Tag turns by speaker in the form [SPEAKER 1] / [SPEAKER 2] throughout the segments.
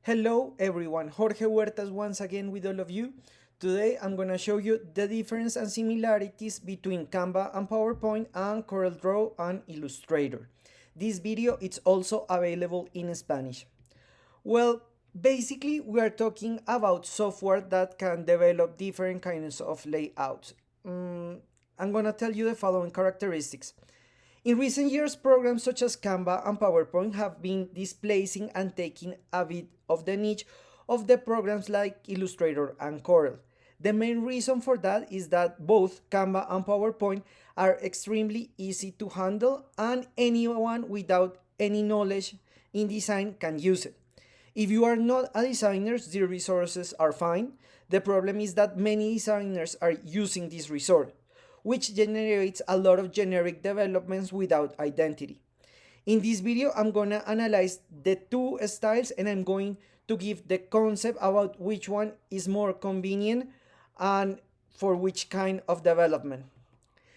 [SPEAKER 1] Hello everyone, Jorge Huertas once again with all of you. Today I'm gonna show you the difference and similarities between Canva and PowerPoint and Corel Draw and Illustrator. This video is also available in Spanish. Well, basically we are talking about software that can develop different kinds of layouts. I'm gonna tell you the following characteristics. In recent years, programs such as Canva and PowerPoint have been displacing and taking a bit of the niche of the programs like Illustrator and Corel. The main reason for that is that both Canva and PowerPoint are extremely easy to handle and anyone without any knowledge in design can use it. If you are not a designer, the resources are fine. The problem is that many designers are using this resource, which generates a lot of generic developments without identity. In this video, I'm gonna analyze the two styles and I'm going to give the concept about which one is more convenient and for which kind of development.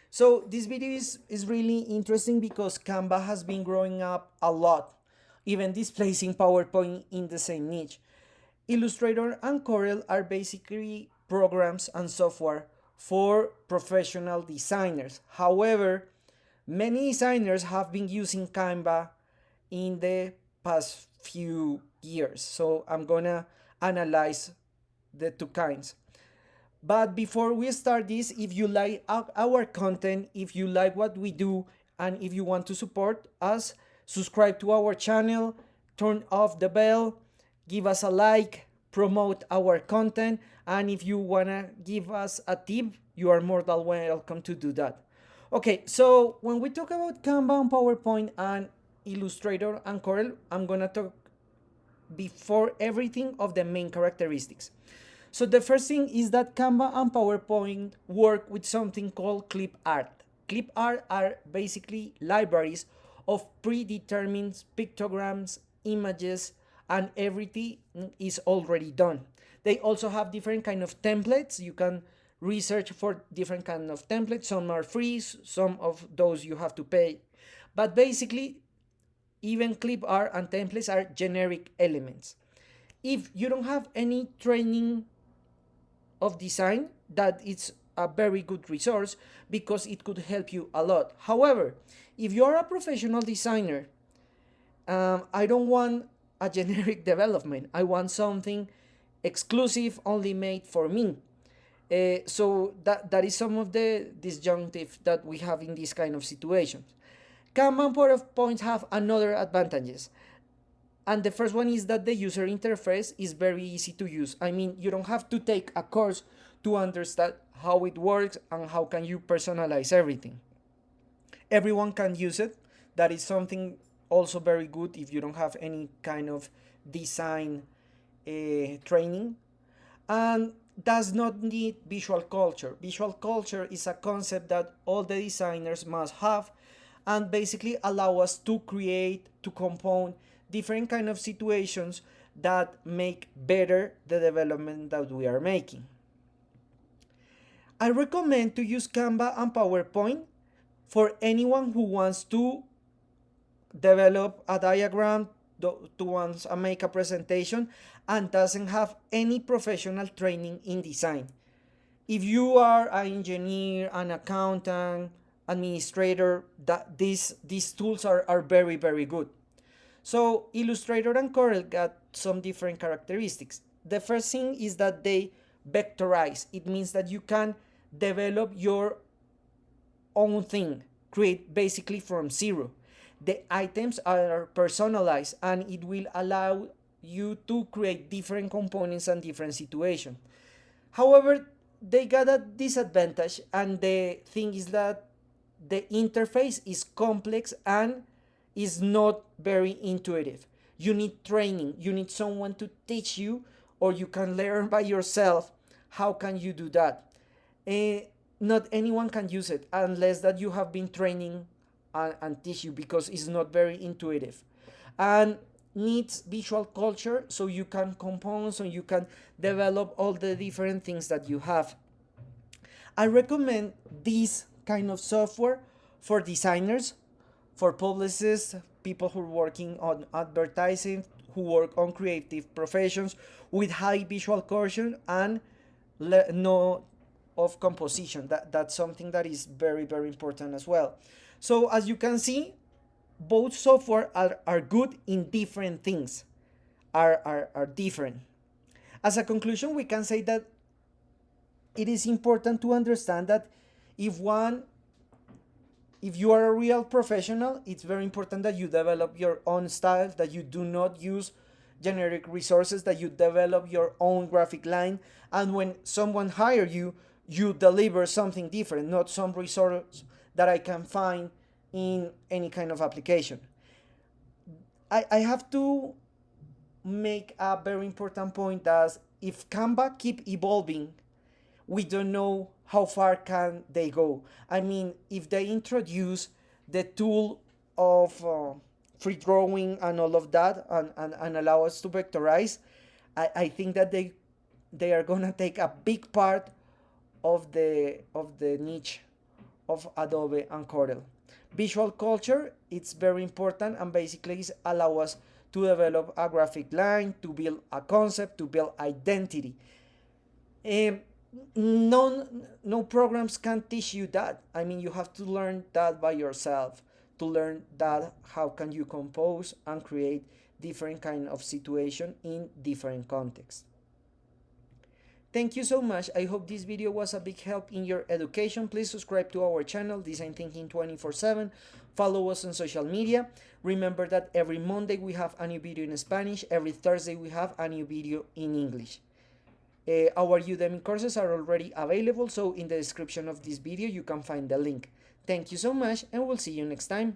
[SPEAKER 1] So this video is really interesting because Canva has been growing up a lot, even displacing PowerPoint in the same niche. Illustrator and Corel are basically programs and software for professional designers. However, many designers have been using Canva in the past few years. So I'm gonna analyze the two kinds. But before we start this, if you like our content, if you like what we do, and if you want to support us, subscribe to our channel, turn off the bell, give us a like, promote our content, and if you wanna give us a tip, you are more than welcome to do that. Okay, so when we talk about Canva and PowerPoint and Illustrator and Corel, I'm gonna talk before everything of the main characteristics. So the first thing is that Canva and PowerPoint work with something called clip art. Clip art are basically libraries of predetermined pictograms, images, and everything is already done. They also have different kind of templates. You can research for different kind of templates. Some are free, some of those you have to pay. But basically, even clip art and templates are generic elements. If you don't have any training of design, that it's a very good resource because it could help you a lot. However, if you're a professional designer, I don't want a generic development. I want something exclusive, only made for me. So that is some of the disjunctive that we have in this kind of situations. Canva and PowerPoint have another advantages. And the first one is that the user interface is very easy to use. I mean, you don't have to take a course to understand how it works and how can you personalize everything. Everyone can use it. That is something also very good if you don't have any kind of design training. And does not need visual culture. Visual culture is a concept that all the designers must have and basically allow us to create, to compound different kind of situations that make better the development that we are making. I recommend to use Canva and PowerPoint for anyone who wants to develop a diagram, to wants to make a presentation and doesn't have any professional training in design. If you are an engineer, an accountant, administrator, that these tools are very, very good. So Illustrator and Corel got some different characteristics. The first thing is that they vectorize. It means that you can develop your own thing, create basically from zero. The items are personalized and it will allow you to create different components and different situations. However, they got a disadvantage, and the thing is that the interface is complex and is not very intuitive. You need training, you need someone to teach you, or you can learn by yourself. How can you do that? Not anyone can use it unless that you have been training and teach you, because it's not very intuitive and needs visual culture so you can compose, so you can develop all the different things that you have. I recommend this kind of software for designers, for publicists, people who are working on advertising, who work on creative professions with high visual caution and no of composition. That's something that is very, very important as well. So as you can see, both software are good in different things, are different. As a conclusion, we can say that it is important to understand that if one if you are a real professional, it's very important that you develop your own style, that you do not use generic resources, that you develop your own graphic line, and when someone hires you, you deliver something different, not some resource that I can find in any kind of application. I have to make a very important point as if Canva keep evolving, we don't know how far can they go. I mean, if they introduce the tool of free drawing and all of that and allow us to vectorize, I think that they are gonna take a big part of the niche of Adobe and Corel. Visual culture, it's very important, and basically it allow us to develop a graphic line, to build a concept, to build identity. No programs can teach you that. I mean, you have to learn that by yourself, to learn that how can you compose and create different kind of situation in different contexts. Thank you so much. I hope this video was a big help in your education. Please subscribe to our channel, Design Thinking 24/7. Follow us on social media. Remember that every Monday we have a new video in Spanish. Every Thursday we have a new video in English. Our Udemy courses are already available, so in the description of this video you can find the link. Thank you so much, and we'll see you next time.